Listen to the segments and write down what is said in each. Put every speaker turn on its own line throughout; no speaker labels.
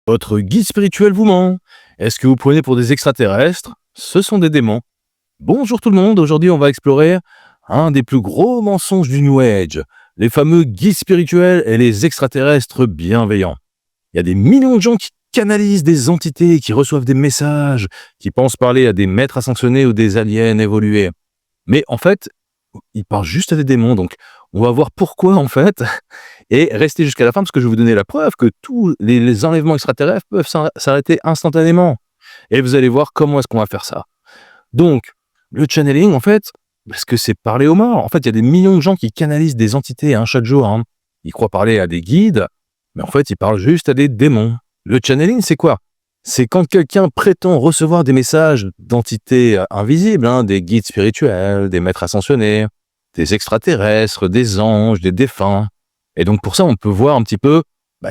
Votre guide spirituel vous ment. Est-ce que vous prenez pour des extraterrestres? Ce sont des démons. Bonjour tout le monde, aujourd'hui on va explorer un des plus gros mensonges du New Age, les fameux guides spirituels et les extraterrestres bienveillants. Il y a des millions de gens qui canalisent des entités, qui reçoivent des messages, qui pensent parler à des maîtres ascensionnés ou des aliens évolués. Mais en fait, ils parlent juste à des démons, donc on va voir pourquoi en fait, et restez jusqu'à la fin parce que je vais vous donner la preuve que tous les enlèvements extraterrestres peuvent s'arrêter instantanément. Et vous allez voir comment est-ce qu'on va faire ça. Donc, le channeling, en fait, parce que c'est parler aux morts. En fait, il y a des millions de gens qui canalisent des entités chaque jour. Ils croient parler à des guides, mais en fait, ils parlent juste à des démons. Le channeling, c'est quoi? C'est quand quelqu'un prétend recevoir des messages d'entités invisibles, des guides spirituels, des maîtres ascensionnés, des extraterrestres, des anges, des défunts. Et donc, pour ça, on peut voir un petit peu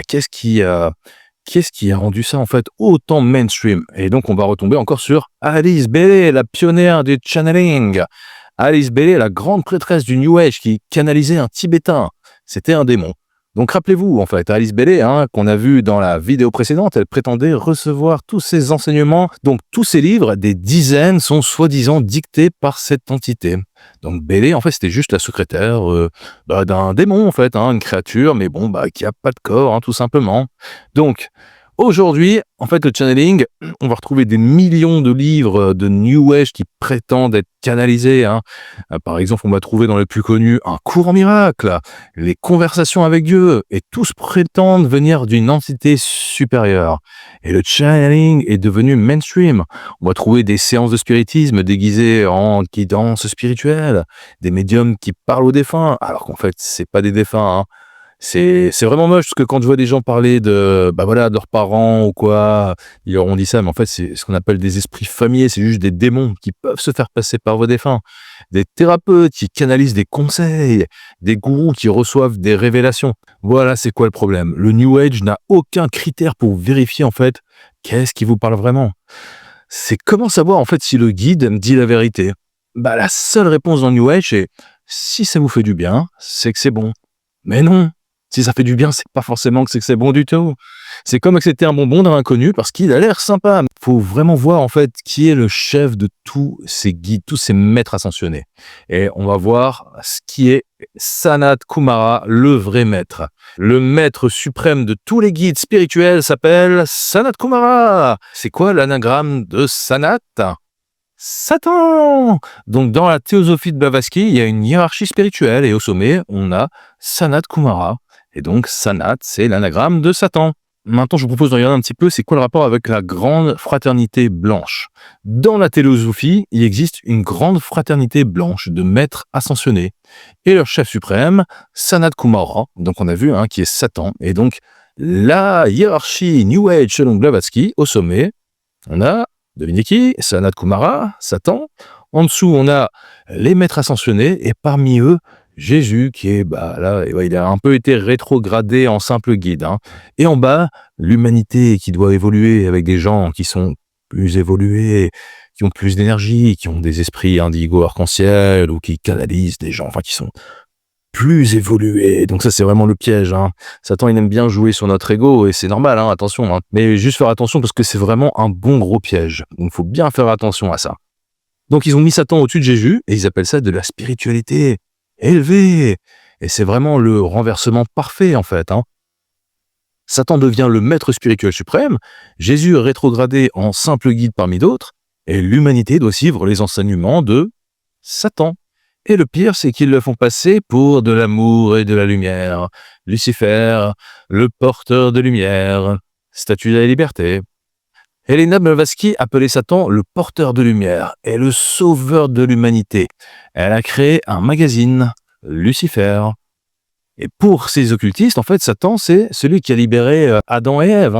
qu'est-ce qui a rendu ça en fait autant mainstream. Et donc on va retomber encore sur Alice Bailey, la pionnière du channeling. Alice Bailey, la grande prêtresse du New Age qui canalisait un Tibétain. C'était un démon. Donc rappelez-vous en fait, Alice Bailey, qu'on a vu dans la vidéo précédente, elle prétendait recevoir tous ses enseignements. Donc tous ses livres, des dizaines, sont soi-disant dictés par cette entité. Donc Bailey, en fait, c'était juste la secrétaire d'un démon en fait, une créature, mais qui a pas de corps, tout simplement. Donc aujourd'hui, en fait, le channeling, on va retrouver des millions de livres de New Age qui prétendent être canalisés. Par exemple, on va trouver dans le plus connu un cours en miracle, les conversations avec Dieu, et tous prétendent venir d'une entité supérieure. Et le channeling est devenu mainstream. On va trouver des séances de spiritisme déguisées en guidance spirituelle, des médiums qui parlent aux défunts, alors qu'en fait, c'est pas des défunts. C'est vraiment moche parce que quand je vois des gens parler de leurs parents ou quoi, ils leur ont dit ça, mais en fait c'est ce qu'on appelle des esprits familiers, c'est juste des démons qui peuvent se faire passer par vos défunts, des thérapeutes qui canalisent des conseils, des gourous qui reçoivent des révélations. Voilà, c'est quoi le problème? Le New Age n'a aucun critère pour vérifier en fait qu'est-ce qui vous parle vraiment. C'est comment savoir en fait si le guide me dit la vérité? La seule réponse dans le New Age c'est si ça vous fait du bien, c'est que c'est bon. Mais non, si ça fait du bien, c'est pas forcément que c'est bon du tout. C'est comme accepter un bonbon d'un inconnu parce qu'il a l'air sympa. Faut vraiment voir en fait qui est le chef de tous ces guides, tous ces maîtres ascensionnés. Et on va voir ce qui est Sanat Kumara, le vrai maître. Le maître suprême de tous les guides spirituels s'appelle Sanat Kumara. C'est quoi l'anagramme de Sanat? Satan! Donc, dans la théosophie de Blavatsky, il y a une hiérarchie spirituelle et au sommet, on a Sanat Kumara. Et donc, Sanat, c'est l'anagramme de Satan. Maintenant, je vous propose de regarder un petit peu c'est quoi le rapport avec la grande fraternité blanche. Dans la théosophie, il existe une grande fraternité blanche de maîtres ascensionnés. Et leur chef suprême, Sanat Kumara, donc on a vu, qui est Satan. Et donc, la hiérarchie New Age selon Blavatsky, au sommet, on a devinez qui? Sanat Kumara, Satan. En dessous, on a les maîtres ascensionnés et parmi eux, Jésus qui est il a un peu été rétrogradé en simple guide. Et en bas, l'humanité qui doit évoluer avec des gens qui sont plus évolués, qui ont plus d'énergie, qui ont des esprits indigo arc-en-ciel ou qui canalisent des gens, qui sont plus évolués. Donc ça, c'est vraiment le piège. Satan, il aime bien jouer sur notre ego et c'est normal, attention. Mais juste faire attention parce que c'est vraiment un bon gros piège. Donc, il faut bien faire attention à ça. Donc, ils ont mis Satan au-dessus de Jésus et ils appellent ça de la spiritualité élevée. Et c'est vraiment le renversement parfait, en fait. Satan devient le maître spirituel suprême, Jésus est rétrogradé en simple guide parmi d'autres, et l'humanité doit suivre les enseignements de Satan. Et le pire, c'est qu'ils le font passer pour de l'amour et de la lumière. Lucifer, le porteur de lumière, statue de la liberté. Helena Blavatsky appelait Satan le porteur de lumière et le sauveur de l'humanité. Elle a créé un magazine, Lucifer. Et pour ces occultistes, en fait, Satan, c'est celui qui a libéré Adam et Ève.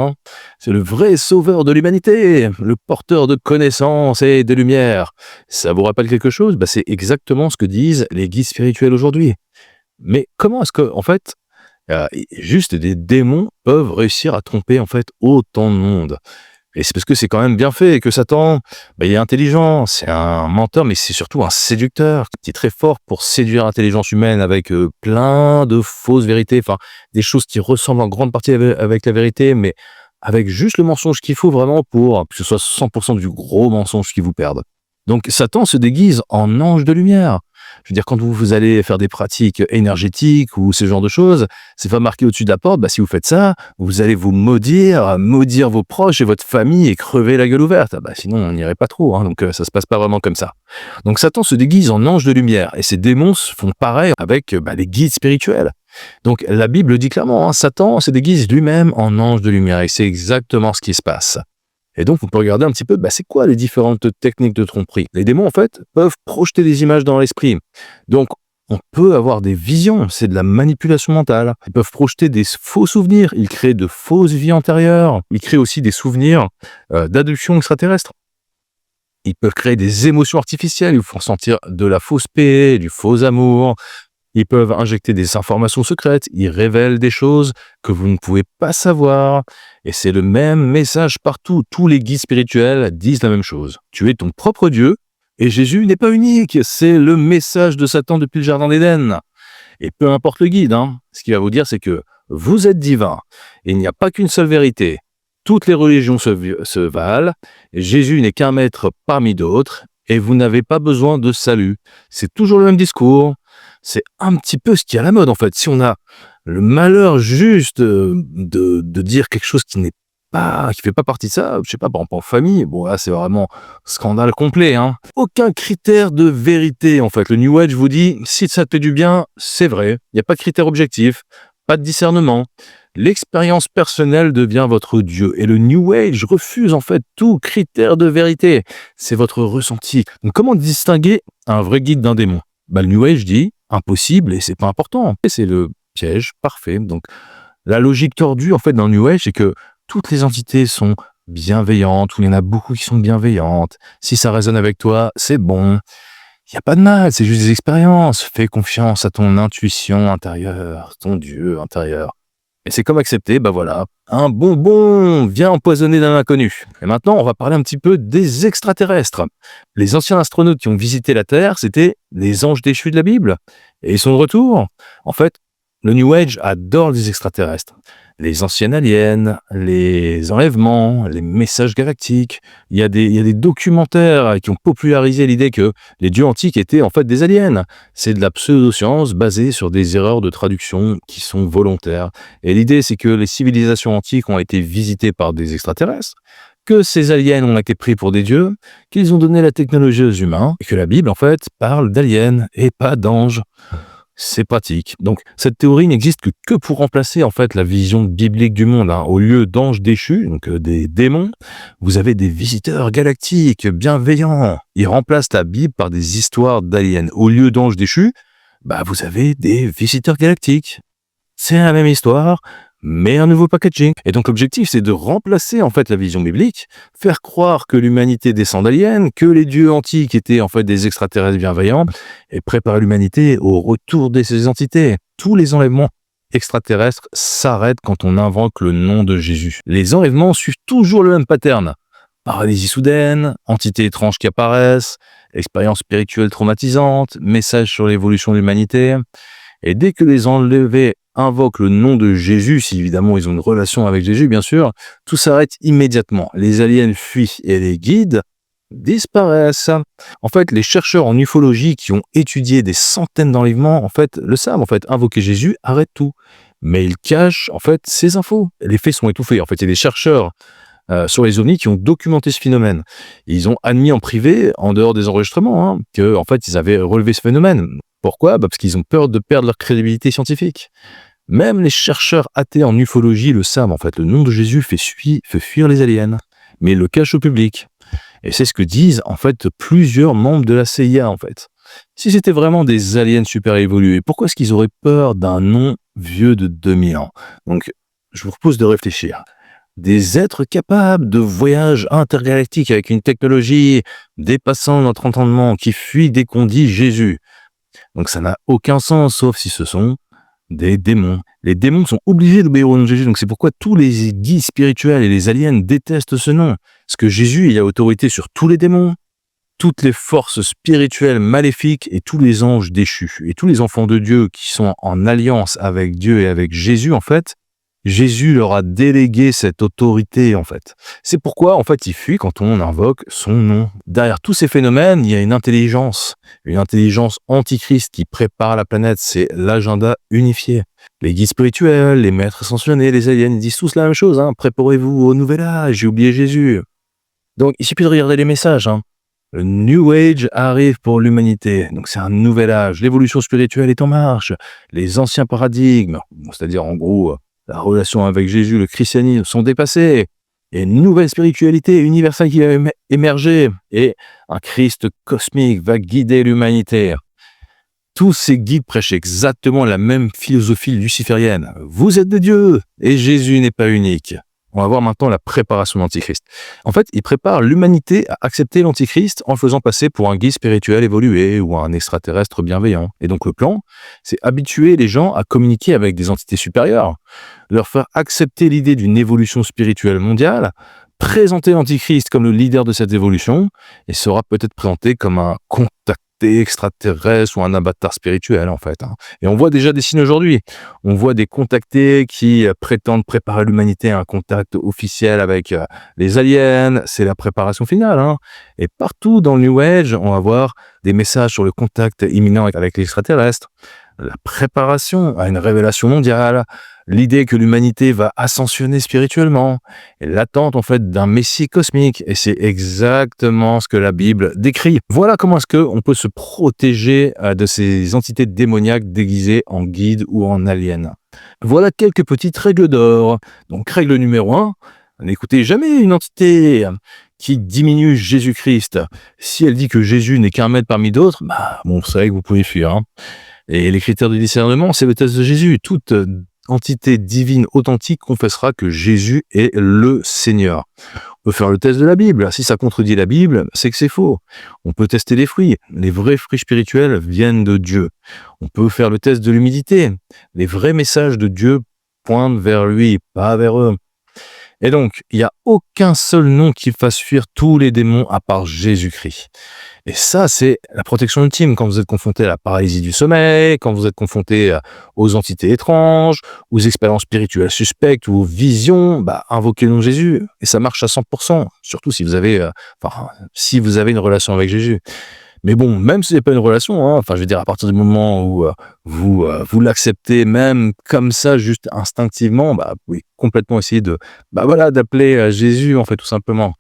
C'est le vrai sauveur de l'humanité, le porteur de connaissances et de lumière. Ça vous rappelle quelque chose? C'est exactement ce que disent les guides spirituels aujourd'hui. Mais comment est-ce que, en fait, juste des démons peuvent réussir à tromper, en fait, autant de monde? Et c'est parce que c'est quand même bien fait, et que Satan, il est intelligent, c'est un menteur, mais c'est surtout un séducteur, qui est très fort pour séduire l'intelligence humaine avec plein de fausses vérités, des choses qui ressemblent en grande partie avec la vérité, mais avec juste le mensonge qu'il faut vraiment pour que ce soit 100% du gros mensonge qui vous perde. Donc Satan se déguise en ange de lumière. Je veux dire, quand vous allez faire des pratiques énergétiques ou ce genre de choses, c'est pas marqué au-dessus de la porte, si vous faites ça, vous allez vous maudire vos proches et votre famille et crever la gueule ouverte. Sinon, on n'irait pas trop, donc ça se passe pas vraiment comme ça. Donc Satan se déguise en ange de lumière et ces démons font pareil avec les guides spirituels. Donc la Bible dit clairement, Satan se déguise lui-même en ange de lumière et c'est exactement ce qui se passe. Et donc, on peut regarder un petit peu, c'est quoi les différentes techniques de tromperie. Les démons, en fait, peuvent projeter des images dans l'esprit. Donc, on peut avoir des visions, c'est de la manipulation mentale. Ils peuvent projeter des faux souvenirs, ils créent de fausses vies antérieures. Ils créent aussi des souvenirs d'adoption extraterrestre. Ils peuvent créer des émotions artificielles, ils vous font sentir de la fausse paix, du faux amour. Ils peuvent injecter des informations secrètes, ils révèlent des choses que vous ne pouvez pas savoir. Et c'est le même message partout. Tous les guides spirituels disent la même chose. Tu es ton propre Dieu et Jésus n'est pas unique. C'est le message de Satan depuis le Jardin d'Éden. Et peu importe le guide, ce qu'il va vous dire, c'est que vous êtes divin. Et il n'y a pas qu'une seule vérité. Toutes les religions se valent. Jésus n'est qu'un maître parmi d'autres. Et vous n'avez pas besoin de salut. C'est toujours le même discours. C'est un petit peu ce qui est à la mode, en fait. Si on a le malheur juste de dire quelque chose qui fait pas partie de ça, je sais pas, par exemple en famille, là, c'est vraiment scandale complet, Aucun critère de vérité, en fait. Le New Age vous dit, si ça te fait du bien, c'est vrai. Il n'y a pas de critère objectif, pas de discernement. L'expérience personnelle devient votre Dieu. Et le New Age refuse, en fait, tout critère de vérité. C'est votre ressenti. Donc, comment distinguer un vrai guide d'un démon? Le New Age dit impossible et c'est pas important. Et c'est le piège parfait. Donc, la logique tordue, en fait, dans le New Age, c'est que toutes les entités sont bienveillantes, ou il y en a beaucoup qui sont bienveillantes. Si ça résonne avec toi, c'est bon. Il n'y a pas de mal, c'est juste des expériences. Fais confiance à ton intuition intérieure, ton Dieu intérieur. Et c'est comme accepter, voilà, un bonbon vient empoisonné d'un inconnu. Et maintenant, on va parler un petit peu des extraterrestres. Les anciens astronautes qui ont visité la Terre, c'était les anges déchus de la Bible. Et ils sont de retour. En fait, le New Age adore les extraterrestres. Les anciennes aliens, les enlèvements, les messages galactiques. Il y a des documentaires qui ont popularisé l'idée que les dieux antiques étaient en fait des aliens. C'est de la pseudo-science basée sur des erreurs de traduction qui sont volontaires. Et l'idée, c'est que les civilisations antiques ont été visitées par des extraterrestres, que ces aliens ont été pris pour des dieux, qu'ils ont donné la technologie aux humains, et que la Bible, en fait, parle d'aliens et pas d'anges. C'est pratique. Donc, cette théorie n'existe que pour remplacer, en fait, la vision biblique du monde. Au lieu d'anges déchus, donc des démons, vous avez des visiteurs galactiques bienveillants. Ils remplacent la Bible par des histoires d'aliens. Au lieu d'anges déchus, vous avez des visiteurs galactiques. C'est la même histoire, mais un nouveau packaging. Et donc l'objectif, c'est de remplacer en fait la vision biblique, faire croire que l'humanité descend d'aliens, que les dieux antiques étaient en fait des extraterrestres bienveillants, et préparer l'humanité au retour de ces entités. Tous les enlèvements extraterrestres s'arrêtent quand on invoque le nom de Jésus. Les enlèvements suivent toujours le même pattern. Paralysie soudaine, entités étranges qui apparaissent, expériences spirituelles traumatisantes, messages sur l'évolution de l'humanité. Et dès que les enlevés invoquent le nom de Jésus, si évidemment ils ont une relation avec Jésus, bien sûr, tout s'arrête immédiatement. Les aliens fuient et les guides disparaissent. En fait, les chercheurs en ufologie qui ont étudié des centaines d'enlèvements, en fait, le savent. En fait, invoquer Jésus arrête tout. Mais ils cachent, en fait, ces infos. Les faits sont étouffés. En fait, il y a des chercheurs sur les ovnis qui ont documenté ce phénomène. Ils ont admis en privé, en dehors des enregistrements, que en fait, ils avaient relevé ce phénomène. Pourquoi ? Parce qu'ils ont peur de perdre leur crédibilité scientifique. Même les chercheurs athées en ufologie le savent, en fait. Le nom de Jésus fait fuir les aliens, mais il le cache au public. Et c'est ce que disent, en fait, plusieurs membres de la CIA, en fait. Si c'était vraiment des aliens super évolués, pourquoi est-ce qu'ils auraient peur d'un nom vieux de 2000 ans ? Donc, je vous propose de réfléchir. Des êtres capables de voyages intergalactiques avec une technologie dépassant notre entendement, qui fuient dès qu'on dit Jésus. Donc ça n'a aucun sens, sauf si ce sont des démons. Les démons sont obligés d'obéir au nom de Jésus, donc c'est pourquoi tous les guides spirituels et les aliens détestent ce nom. Parce que Jésus, il a autorité sur tous les démons, toutes les forces spirituelles maléfiques et tous les anges déchus. Et tous les enfants de Dieu qui sont en alliance avec Dieu et avec Jésus, en fait, Jésus leur a délégué cette autorité, en fait. C'est pourquoi, en fait, ils fuient quand on invoque son nom. Derrière tous ces phénomènes, il y a une intelligence antichrist qui prépare la planète. C'est l'agenda unifié. Les guides spirituels, les maîtres ascensionnés, les aliens, ils disent tous la même chose. Préparez-vous au nouvel âge, j'ai oublié Jésus. Donc, il suffit de regarder les messages. Le New Age arrive pour l'humanité. Donc, c'est un nouvel âge. L'évolution spirituelle est en marche. Les anciens paradigmes, c'est-à-dire en gros la relation avec Jésus, le christianisme, sont dépassés. Et une nouvelle spiritualité universelle qui va émerger. Et un Christ cosmique va guider l'humanité. Tous ces guides prêchent exactement la même philosophie luciférienne. Vous êtes des dieux et Jésus n'est pas unique. On va voir maintenant la préparation de l'Antichrist. En fait, il prépare l'humanité à accepter l'Antichrist en le faisant passer pour un guide spirituel évolué ou un extraterrestre bienveillant. Et donc le plan, c'est habituer les gens à communiquer avec des entités supérieures, leur faire accepter l'idée d'une évolution spirituelle mondiale, présenter l'Antichrist comme le leader de cette évolution, et sera peut-être présenté comme un contacté extraterrestre ou un avatar spirituel, en fait. Et on voit déjà des signes aujourd'hui. On voit des contactés qui prétendent préparer l'humanité à un contact officiel avec les aliens. C'est la préparation finale. Et partout dans le New Age, on va voir des messages sur le contact imminent avec l'extraterrestre, la préparation à une révélation mondiale, l'idée que l'humanité va ascensionner spirituellement, et l'attente en fait d'un messie cosmique. Et c'est exactement ce que la Bible décrit. Voilà comment est-ce qu'on peut se protéger de ces entités démoniaques déguisées en guides ou en aliens. Voilà quelques petites règles d'or. Donc règle numéro 1, n'écoutez jamais une entité qui diminue Jésus-Christ. Si elle dit que Jésus n'est qu'un maître parmi d'autres, vous savez que vous pouvez fuir. Et les critères de discernement, c'est le test de Jésus. Toute entité divine authentique confessera que Jésus est le Seigneur. On peut faire le test de la Bible. Si ça contredit la Bible, c'est que c'est faux. On peut tester les fruits. Les vrais fruits spirituels viennent de Dieu. On peut faire le test de l'humilité. Les vrais messages de Dieu pointent vers lui, pas vers eux. Et donc, il n'y a aucun seul nom qui fasse fuir tous les démons à part Jésus-Christ. Et ça, c'est la protection ultime quand vous êtes confronté à la paralysie du sommeil, quand vous êtes confronté aux entités étranges, aux expériences spirituelles suspectes ou aux visions, invoquez le nom de Jésus. Et ça marche à 100%, surtout si vous avez une relation avec Jésus. Mais bon, même si c'est pas une relation, je veux dire, à partir du moment où vous l'acceptez même comme ça, juste instinctivement, vous pouvez complètement essayer d'appeler Jésus, en fait, tout simplement.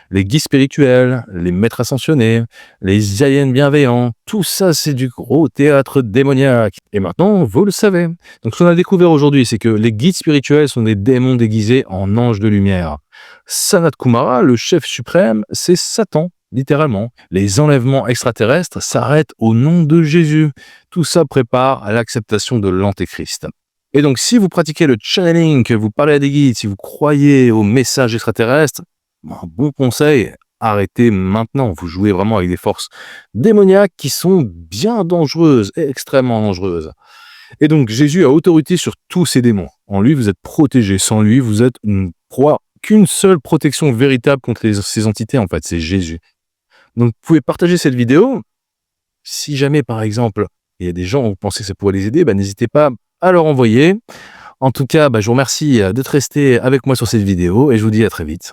Les guides spirituels, les maîtres ascensionnés, les aliens bienveillants, tout ça, c'est du gros théâtre démoniaque. Et maintenant, vous le savez. Donc, ce qu'on a découvert aujourd'hui, c'est que les guides spirituels sont des démons déguisés en anges de lumière. Sanat Kumara, le chef suprême, c'est Satan. Littéralement, les enlèvements extraterrestres s'arrêtent au nom de Jésus. Tout ça prépare à l'acceptation de l'Antéchrist. Et donc, si vous pratiquez le channeling, que vous parlez à des guides, si vous croyez aux messages extraterrestres, un bon conseil, arrêtez maintenant. Vous jouez vraiment avec des forces démoniaques qui sont bien dangereuses, extrêmement dangereuses. Et donc, Jésus a autorité sur tous ces démons. En lui, vous êtes protégé. Sans lui, vous êtes une proie. Qu'une seule protection véritable contre ces entités, en fait, c'est Jésus. Donc, vous pouvez partager cette vidéo. Si jamais, par exemple, il y a des gens où vous pensez que ça pourrait les aider, n'hésitez pas à leur envoyer. En tout cas, je vous remercie d'être resté avec moi sur cette vidéo et je vous dis à très vite.